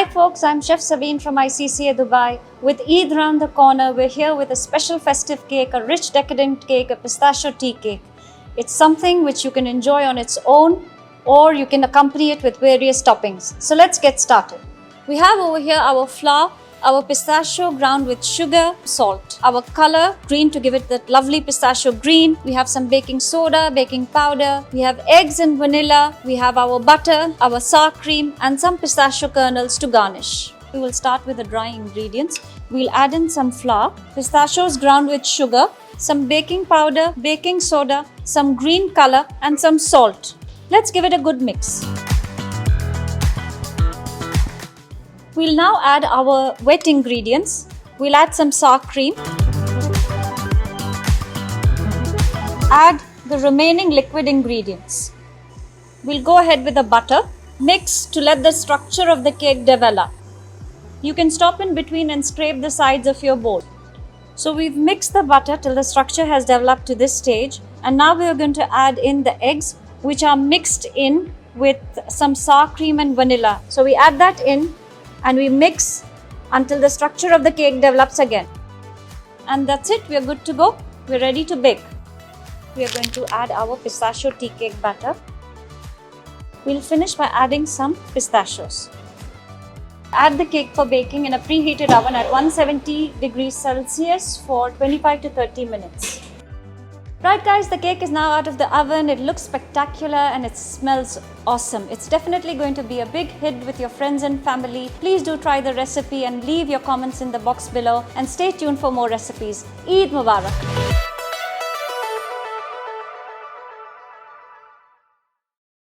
Hi folks, I'm Chef Sabine from ICCA Dubai. With Eid round the corner, we're here with a special festive cake, a rich decadent cake, a pistachio tea cake. It's something which you can enjoy on its own or you can accompany it with various toppings. So let's get started. We have over here our flour, our pistachio ground with sugar, salt, our color, green to give it that lovely pistachio green. We have some baking soda, baking powder. We have eggs and vanilla. We have our butter, our sour cream, and some pistachio kernels to garnish. We will start with the dry ingredients. We'll add in some flour, pistachios ground with sugar, some baking powder, baking soda, some green color, and some salt. Let's give it a good mix. We'll now add our wet ingredients. We'll add some sour cream. Add the remaining liquid ingredients. We'll go ahead with the butter. Mix to let the structure of the cake develop. You can stop in between and scrape the sides of your bowl. So we've mixed the butter till the structure has developed to this stage. And now we are going to add in the eggs, which are mixed in with some sour cream and vanilla. So we add that in and we mix until the structure of the cake develops again. And that's it, we are good to go. We're ready to bake. We are going to add our pistachio tea cake batter. We'll finish by adding some pistachios. Add the cake for baking in a preheated oven at 170 degrees Celsius for 25 to 30 minutes. Right guys, the cake is now out of the oven. It looks spectacular and it smells awesome. It's definitely going to be a big hit with your friends and family. Please do try the recipe and leave your comments in the box below and stay tuned for more recipes. Eid Mubarak!